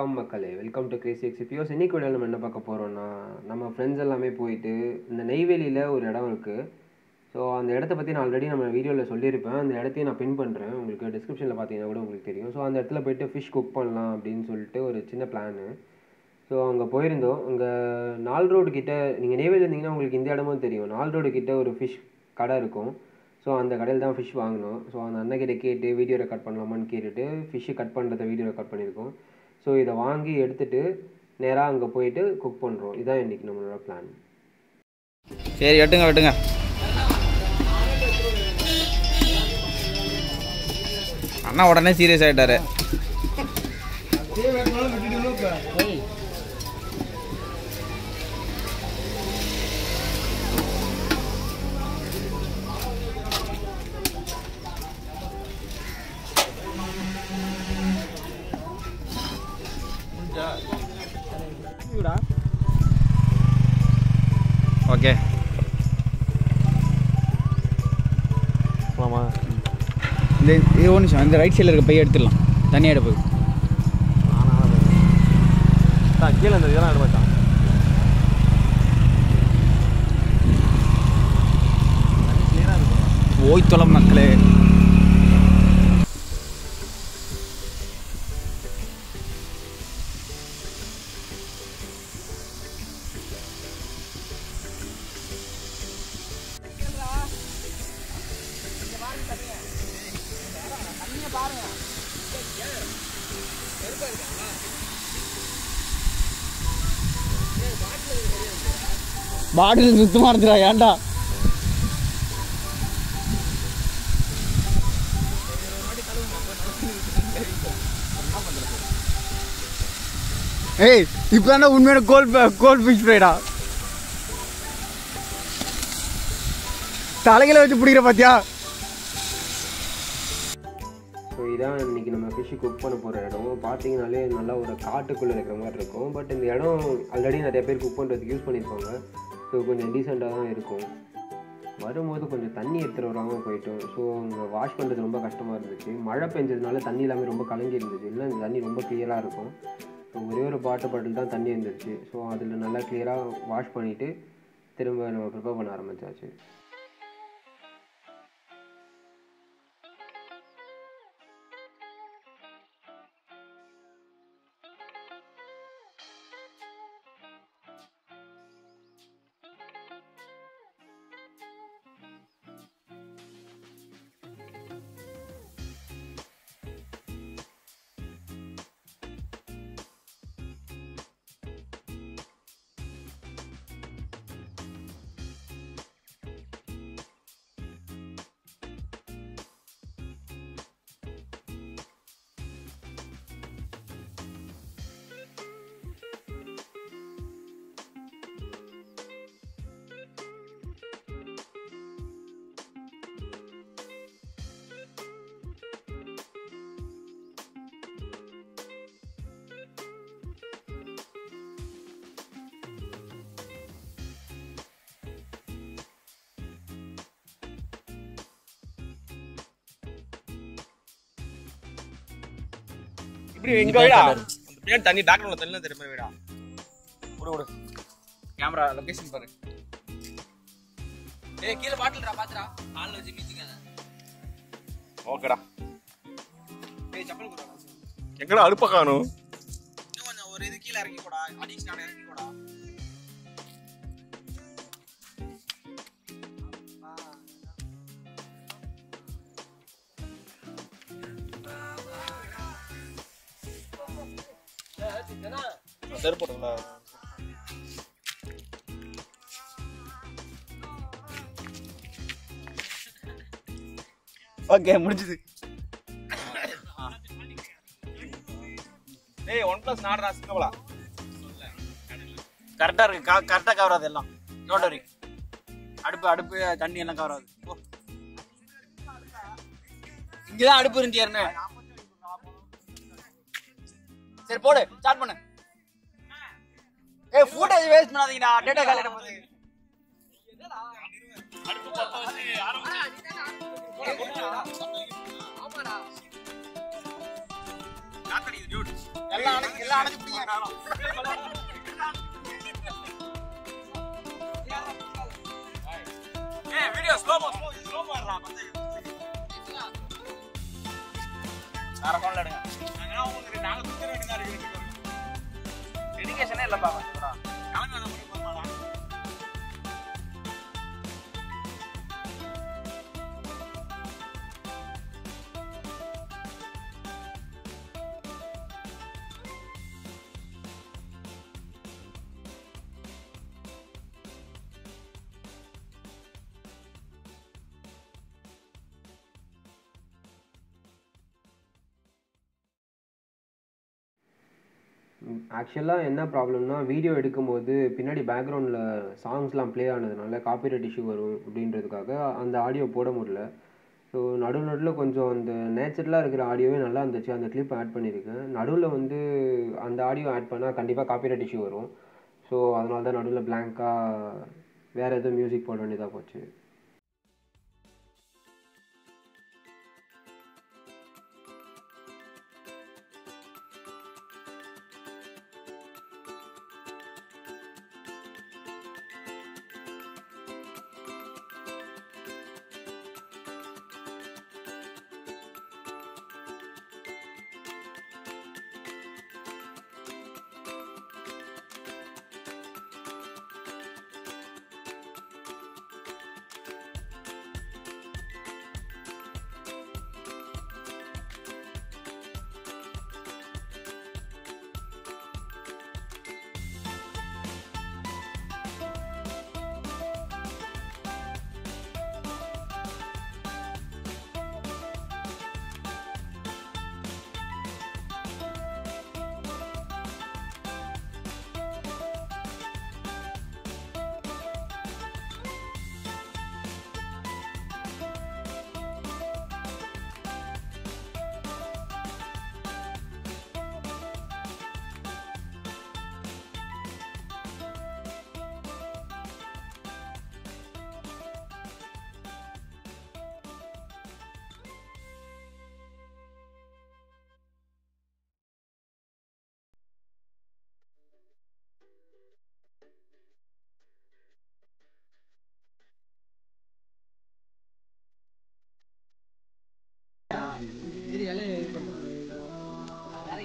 வணக்கம் மக்களே, welcome to Crazy எக்ஸ்பியோஸ். இன்னைக்கு வீடியோவில் நம்ம என்ன பார்க்க போகிறோம்னா, நம்ம ஃப்ரெண்ட்ஸ் எல்லாமே போயிட்டு இந்த நெய்வேலியில் ஒரு இடம் இருக்குது. ஸோ அந்த இடத்த பற்றி நான் ஆல்ரெடி நம்ம வீடியோவில் சொல்லியிருப்பேன். அந்த இடத்தையும் நான் பின் பண்ணுறேன், உங்களுக்கு டிஸ்கிரிப்ஷனில் பார்த்தீங்கன்னா கூட உங்களுக்கு தெரியும். ஸோ அந்த இடத்துல போயிட்டு ஃபிஷ் குக் பண்ணலாம் அப்படின்னு சொல்லிட்டு ஒரு சின்ன பிளானு. ஸோ அங்கே போயிருந்தோம். அங்கே 4 ரோடு கிட்டே, நீங்கள் நெய்வேலி இருந்தீங்கன்னா உங்களுக்கு இந்த இடமும் தெரியும். 4 ரோடு கிட்டே ஒரு ஃபிஷ் கடை இருக்கும். ஸோ அந்த கடையில் தான் ஃபிஷ் வாங்கினோம். ஸோ அந்த அண்ணக்கிட்ட கேட்டு வீடியோ ரெக்கார்ட் பண்ணலாமான்னு கேட்டுட்டு ஃபிஷ்ஷு கட் பண்ணுறத வீடியோ ரெக்கார்ட் பண்ணியிருக்கோம். ஸோ இதை வாங்கி எடுத்துகிட்டு நேராக அங்கே போயிட்டு குக் பண்ணுறோம். இதுதான் இன்றைக்கி நம்மளோட பிளான். சரி, வெட்டுங்க வெட்டுங்க. அண்ணா உடனே சீரியஸ் ஆகிட்டாரு. ஓகே ஆமாம், இந்த இது ஒன்று நிமிஷம், இந்த ரைட் சைடில் இருக்க பைய எடுத்துடலாம். தனியாக எடுப்பு கீழே இந்த இதெல்லாம் எடுப்பாச்சான். ஓய் தொலை மக்களே. பாட்டில் சுத்தமாக இருந்துடா, ஏன்டா? ஏய், இப்பதானே உண்மையான கோல்ட் ஃபிஷ் ஃப்ரைடா. தலைகளை வச்சு பிடிக்கிற பாத்தியா? ஸோ இதான் இன்றைக்கி நம்ம ஃபிஷ்ஷு குக் பண்ண போகிற இடம். பார்த்தீங்கனாலே நல்லா ஒரு காட்டுக்குள்ளே இருக்கிற மாதிரி இருக்கும். பட் இந்த இடம் ஆல்ரெடி நிறைய பேர் குக் பண்ணுறதுக்கு யூஸ் பண்ணியிருப்பாங்க. ஸோ கொஞ்சம் டீசெண்டாக தான் இருக்கும். வரும்போது கொஞ்சம் தண்ணி எடுத்துகிட்டு வராமல் போயிட்டோம். ஸோ அங்கே வாஷ் பண்ணுறது ரொம்ப கஷ்டமாக இருந்துச்சு. மழை பெஞ்சதுனால தண்ணி எல்லாமே ரொம்ப கலங்கி இருந்துச்சு. இல்லை இந்த தண்ணி ரொம்ப கிளியராக இருக்கும். ஸோ ஒரே ஒரு பாட்டில் தான் தண்ணி இருந்துச்சு. ஸோ அதில் நல்லா கிளியராக வாஷ் பண்ணிவிட்டு திரும்ப நம்ம ப்ரிப்பேர் பண்ண ஆரம்பித்தாச்சு. இப்படி எங்க வீடா? அந்த பின்னாடி தண்ணி பேக்ரவுண்ட்ல தண்ணி தெரியுமா வீடா? ஓடு கேமரா லொகேஷன் பாரு. ஏய், கீழ பாட்டில்டா, பாத்துடா. கால்ல வச்சு மீச்சிக்காத. ஓகேடா. ஏய், செப்பல் குடுடா. எங்கடா அடுப்ப காணோம்? இன்னும் கொஞ்சம் ஒரு இது கீழ இறக்கி போடா. அடிஷனல் இறக்கி போடா. செருப்பு போடுங்களா? ஓகே, முடிஞ்சது. ஏய் 1+ நாடா சிக்கவலா. கரெக்டா இருக்கு, கரெக்டா கவர் ஆகுது எல்லாம். Don't worry. அடுப்பு தண்ணி எல்லாம் கவர் ஆகுது. இங்கதான் அடுப்பு இருந்துச்சு ஏற்கனவே. சரி போடு, ஸ்டார்ட் பண்ணு. ஏய், ஃபுட்டேஜ் வேஸ்ட் பண்ணாதீங்கடா, டேட்டா காலிட போகுது. அடுப்பு பத்த வச்சு ஆரம்பிச்சு. காத்தடிக்குது டியூட். எல்லாம் அணைச்சு பிடிக்கிறான். ஏய் வீடியோ ஸ்லோமோ ஆடுறா. வேற ஃபோன்ல எடுங்க. நாங்க குத்துற வேண்டியதா இருக்கு. டெடிகேஷனே இல்லப்பா. கலங்க வந்த மாதிரி போறமாடா. ஆக்சுவலாக என்ன ப்ராப்ளம்னா வீடியோ எடுக்கும்போது பின்னாடி பேக்ரவுண்டில் சாங்ஸ்லாம் ப்ளே ஆனதுனால காப்பிரைட் இஷ்யூ வரும் அப்படின்றதுக்காக அந்த ஆடியோ போட முடியல. ஸோ நடுவில் கொஞ்சம் அந்த நேச்சுரலாக இருக்கிற ஆடியோவே நல்லா இருந்துச்சு, அந்த கிளிப் ஆட் பண்ணியிருக்கேன். நடுவில் வந்து அந்த ஆடியோ ஆட் பண்ணால் கண்டிப்பாக காப்பிரைட் இஷ்யூ வரும். ஸோ அதனால தான் நடுவில் பிளாங்காக வேறு எதுவும் மியூசிக் போட வேண்டியதாக போச்சு.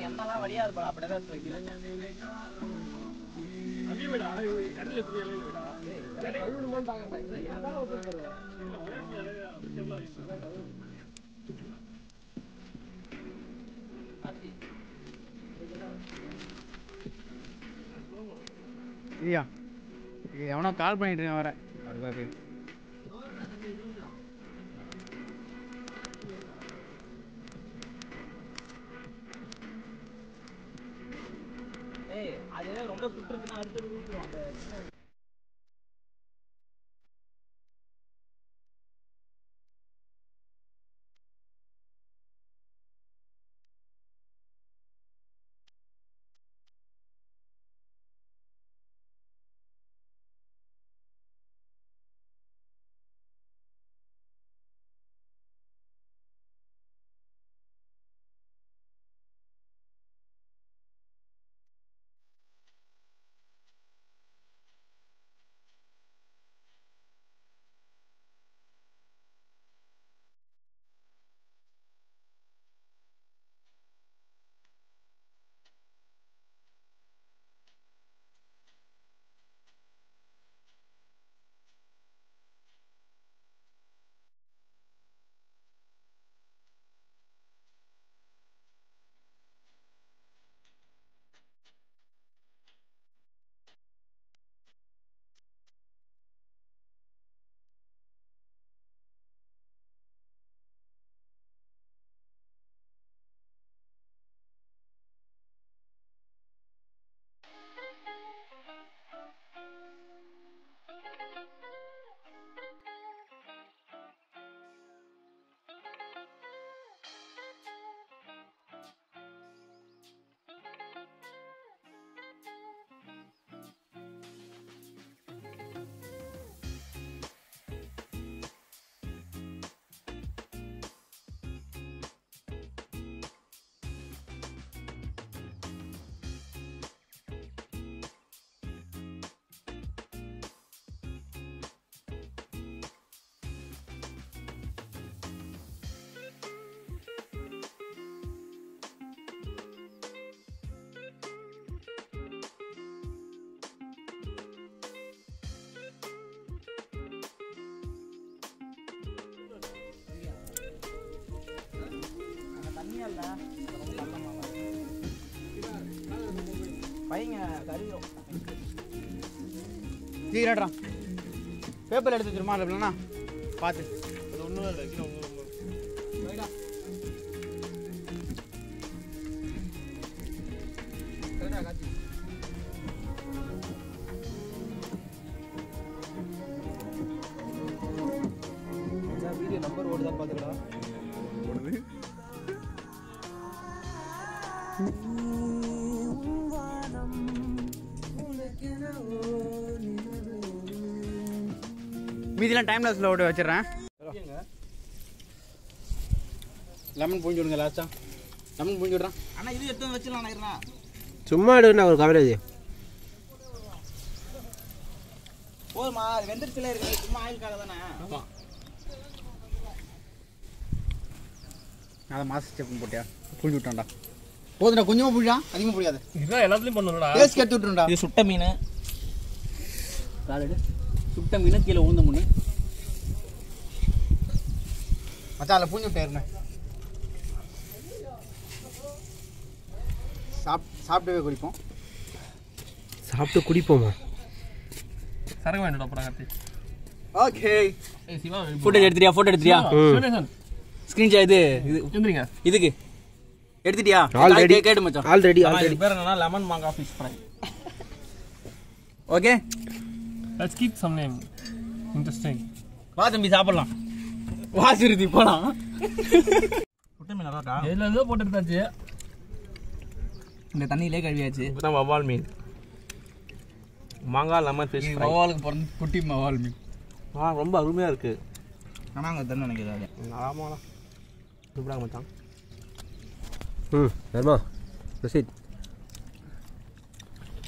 எண்ணெல்லாம் வழியா இருப்பா அப்படிதான் வைக்கிறேன். ஐயா எவனோ கால் பண்ணிட்டு இருக்கேன் வர அதுக்காக. ஏய் அது ரொம்ப சுற்றுச்சுன்னா அடுத்து ஊற்றுவான். பையங்க கறியும் சீக்கிரம்டா பேப்பர் எடுத்து வச்சிருமா இல்லைன்னா பார்த்து வீடியோ நம்பர் ஓடுதான் பார்த்துக்கடா. மீதிலாம் டைம் லாஸ்ல ஓட வச்சிடுறேன். லெமன் பூஞ்சி விடுங்க லாஸ்டா. லெமன் பூஞ்சி விடுறான். அண்ணா இது எடுத்து வச்சிடலாம் நினைக்கிறேன். சும்மா எடுக்கணும் ஒரு கவரேஜ். போதுமா அது வெந்திரத்துல இருக்கு சும்மா ஆயிலுக்காக தானே. ஆமாம் அதை மாசு ஸ்டெப் போட்டியா புழிஞ்சு விட்டான்டா. போதுடா கொஞ்சமாக புழியா அதிகமாக புழியாது. இதுதான் எல்லாத்துலயும் பண்ணணும்டா. டேஸ்ட் எடுத்து விட்டுருண்டா. இது சுட்ட மீன். காலடு சுட்ட மீன் கீழே உளுந்த முன்னு மச்சான் அதில் பூஞ்சி விட்டாருண்ணே. சாப்பிட்டவே குடிப்போம். சாப்பிட்டு குடிப்போமா? சரக்கு வேண்டாம் அப்புறம் கார்த்தி. ஓகே ஏய் சிவா ஃபோட்டோ எடுத்துறியா? ஃபோட்டோ எடுத்துறியா? ஸ்கிரீன்ஷாட் இது எந்திரிங்க. இதுக்கு எடுத்துட்டியா? ஆல்ரெடி கேடு மச்சான். ஆல்ரெடி இது பேர் என்னன்னா லெமன் மாங்கா fish fry. Okay let's keep some name interesting. வா தம்பி சாப்பிடலாம். வா சிறுதி போலாம். சுட்ட மீன் நல்லாடா. எதுல ஏதோ போட்டு எடுத்தாச்சு. இந்த தண்ணியிலே கழுவியாச்சு. இப்பதான் வவ்வால் மீன். மாங்காய் லெமன் ஃபிஷ் ஃப்ரை. வவாலுக்கு பிறந்து குட்டி வவால் மீன். ரொம்ப அருமையா இருக்கு. ஆனால் அங்கே தானே நினைக்கிறாரு. ஆமாடா சூப்பராக மச்சான். தர்மா ப்ரொசீட்.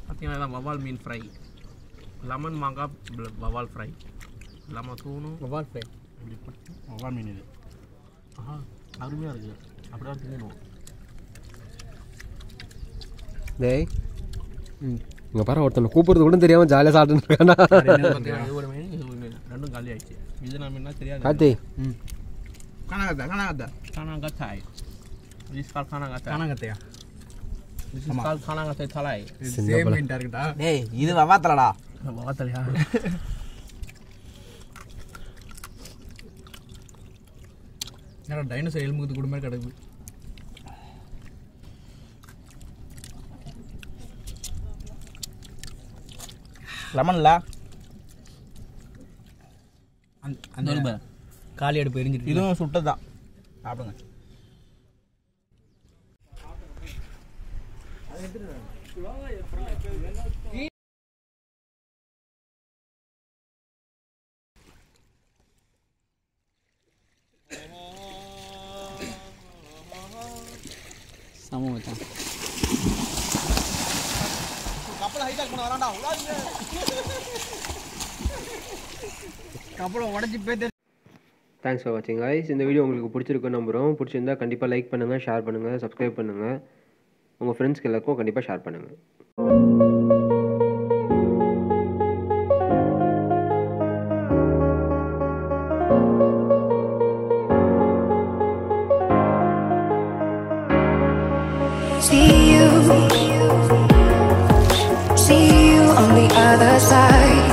பார்த்தீங்கன்னா வவ்வால் மீன் ஃப்ரை, லெமன் மாங்காய் வவ்வால் ஃப்ரை, லெமன் தூணும் வவால் ஃப்ரை. வவ்வால் மீன் இது. அருமையாக இருக்குது. அப்படியே திங்கணும். டேய் இங்கே பாரு ஒருத்தனை கூப்பிடுறது கூட தெரியாமல் ஜாலியாக சாப்பிட்டுன்னு இருக்கானா. இது ஒரு மீன், இது ஒரு மீன், ரெண்டும் காலி ஆயிடுச்சு. இது நான் மீனா தெரியாது. Karthi காணாங்கத்தா கானாங்கத்தாய். This is called கானாங்கத்தாய். காணாங்கத்தையா? This is called கானாங்கத்தாய் தலை. சேம் மீன்டா இருக்குடா. டேய் இது வவாத்தலடா. வவாத்தலையா? என்னடா டைனோசர் எலும்புக்கு கூட மாதிரி கிடக்கு. லெமன்ல அந்த காலி அடுப்பு எரிஞ்சிட்டு இதுவும் சுட்டதான். சாப்பிடுங்க. சமம் வச்சான். கப்பல் ஹைஜாக் பண்ண வரான்டா. கப்பலை உடச்சி பேத்து. தேங்க்ஸ் ஃபார் வாட்சிங் guys. இந்த வீடியோ உங்களுக்கு பிடிச்சிருக்குன்னு நம்புகிறோம். பிடிச்சிருந்தா கண்டிப்பாக லைக் பண்ணுங்கள், ஷேர் பண்ணுங்கள், சப்ஸ்கிரைப் பண்ணுங்கள். உங்கள் ஃப்ரெண்ட்ஸ்க்கு எல்லாருக்கும் கண்டிப்பாக ஷேர் பண்ணுங்கள். See you on the other side.